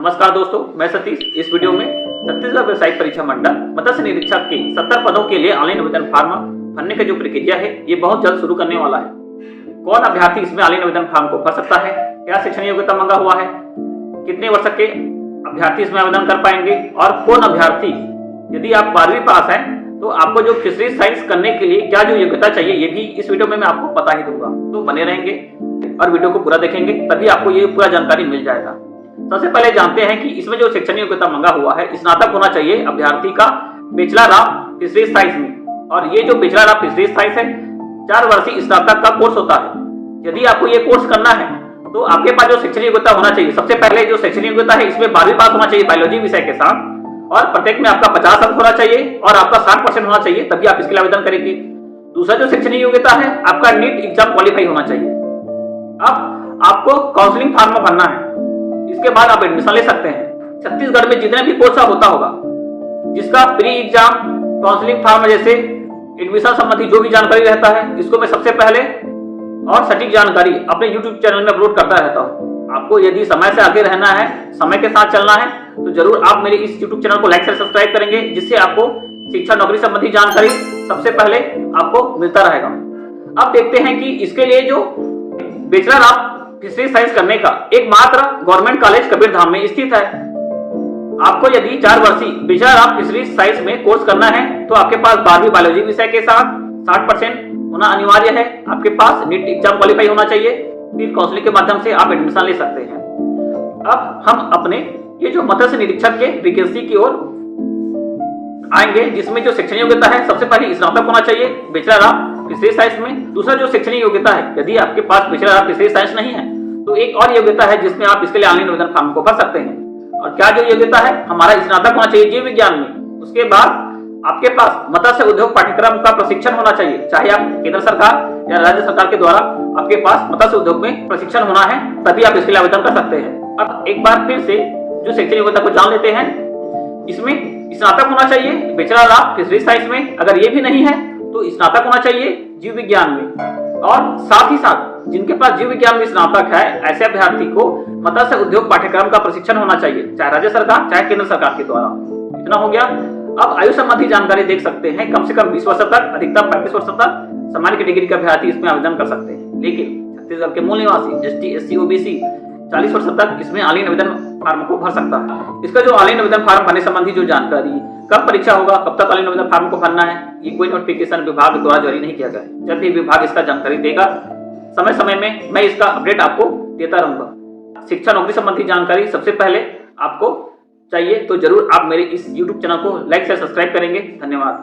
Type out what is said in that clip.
नमस्कार दोस्तों, मैं सतीश। इस वीडियो में छत्तीसगढ़ व्यवसायिक परीक्षा मंडल मत्स्य निरीक्षक के 70 पदों के लिए ऑनलाइन आवेदन फॉर्म भरने का जो प्रक्रिया है ये बहुत जल्द शुरू करने वाला है। कौन अभ्यर्थी इसमें ऑनलाइन आवेदन फॉर्म को भर सकता है, क्या शैक्षणिक योग्यता मांगा हुआ है, कितने वर्ष के अभ्यर्थी इसमें आवेदन कर पाएंगे और कौन अभ्यर्थी, यदि आप 12वीं पास है तो आपको जो फिशरीज साइंस करने के लिए क्या जो योग्यता चाहिए ये भी इस वीडियो में मैं आपको बता ही दूंगा। तो बने रहेंगे और वीडियो को पूरा देखेंगे, तभी आपको ये पूरा जानकारी मिल जाएगा। सबसे पहले जानते हैं कि इसमें जो शैक्षणिक योग्यता मांगा हुआ है, स्नातक होना चाहिए अभ्यर्थी का बैचलर ऑफ फिशरीज साइंस में। और ये जो बैचलर ऑफ फिशरीज साइंस है 4 वर्षीय स्नातक का कोर्स होता है। यदि आपको ये कोर्स करना है तो आपके पास जो शैक्षणिक योग्यता होना चाहिए, सबसे पहले जो शैक्षणिक योग्यता है इसमें 12वीं पास होना चाहिए बायोलॉजी विषय के साथ, और प्रत्येक में आपका 50 अंक होना चाहिए और आपका 60% होना चाहिए, तभी आप इसके लिए आवेदन करेंगे। दूसरा जो शैक्षणिक योग्यता है आपका नीट एग्जाम क्वालिफाई होना चाहिए। अब आपको काउंसलिंग फॉर्म भरना है, इसके बाद आप एडमिशन ले सकते हैं। छत्तीसगढ़ में जितने भी कोर्स होता होगा जिसका प्री एग्जाम काउंसलिंग फॉर्म जैसे एडमिशन संबंधी जो भी जानकारी रहता है, इसको मैं सबसे पहले और सटीक जानकारी अपने YouTube चैनल में अपलोड करता रहता हूँ। आपको यदि समय से आगे रहना है, समय के साथ चलना है, तो जरूर आप मेरे इस YouTube चैनल को लाइक से सब्सक्राइब करेंगे, जिससे आपको शिक्षा नौकरी संबंधी जानकारी सबसे पहले आपको मिलता रहेगा। अब देखते हैं कि इसके लिए जो बैचलर ऑफ फिशरीज साइंस करने का एकमात्र गवर्नमेंट कॉलेज कबीरधाम में स्थित है। आपको यदि 4 वर्षीय बैचलर ऑफ फिशरीज साइंस में कोर्स करना है तो आपके पास 12वीं बायोलॉजी विषय के साथ 60% होना अनिवार्य है। आपके पास नीट एग्जाम क्वालिफाई होना चाहिए, फिर काउंसलिंग के माध्यम से आप एडमिशन ले सकते हैं। अब हम अपने ये जो मत्स्य निरीक्षक के वैकेंसी की ओर आएंगे, जिसमें जो शैक्षणिक योग्यता है सबसे पहले स्नातक होना चाहिए बैचलर ऑफ फिशरीज साइंस में। दूसरा जो शैक्षणिक योग्यता है, यदि आपके पास बैचलर ऑफ फिशरीज साइंस नहीं है तो एक और योग्यता है जिसमें आप इसके लिए ऑनलाइन आवेदन फॉर्म को भर सकते हैं। और क्या जो योग्यता है, हमारा स्नातक होना चाहिए जीव विज्ञान में। उसके बाद आपके पास मत्स्य उद्योग पाठ्यक्रम का प्रशिक्षण होना चाहिए, चाहे आप केंद्र सरकार या राज्य सरकार के द्वारा आपके पास मत्स्य उद्योग में प्रशिक्षण होना है, तभी आप इसके लिए आवेदन कर सकते हैं। अब एक बार फिर से जो शैक्षणिक योग्यता को जान लेते हैं। इसमें स्नातक होना चाहिए बैचलर ऑफ फिशरीज साइंस में, अगर ये भी नहीं है तो स्नातक होना चाहिए जीव विज्ञान में। और साथ ही साथ जिनके पास जीव विज्ञान में स्नातक है, ऐसे अभ्यर्थी को मत्स्य उद्योग पाठ्यक्रम का प्रशिक्षण होना चाहिए, चाहे राज्य सरकार चाहे केंद्र सरकार के द्वारा। इतना हो गया। अब आयु संबंधी जानकारी देख सकते हैं। कम से कम 20 वर्ष तक, अधिकतम 35 वर्ष तक सामान्य कैटेगरी के अभ्यर्थी इसमें आवेदन कर सकते हैं। लेकिन छत्तीसगढ़ के मूल निवासी ST SC OBC 40 वर्ष तक इसमें ऑनलाइन आवेदन फॉर्म को भर सकता है। इसका जो ऑनलाइन आवेदन फॉर्म भरने संबंधी जो जानकारी, कब परीक्षा होगा, कब तक ऑनलाइन आवेदन फॉर्म को भरना है, ये कोई नोटिफिकेशन विभाग द्वारा जारी नहीं किया गया है। जब भी विभाग इसका जानकारी देगा, समय समय में मैं इसका अपडेट आपको देता रहूंगा। शिक्षा नौकरी संबंधी जानकारी सबसे पहले आपको चाहिए तो जरूर आप मेरे इस YouTube चैनल को लाइक से सब्सक्राइब करेंगे। धन्यवाद।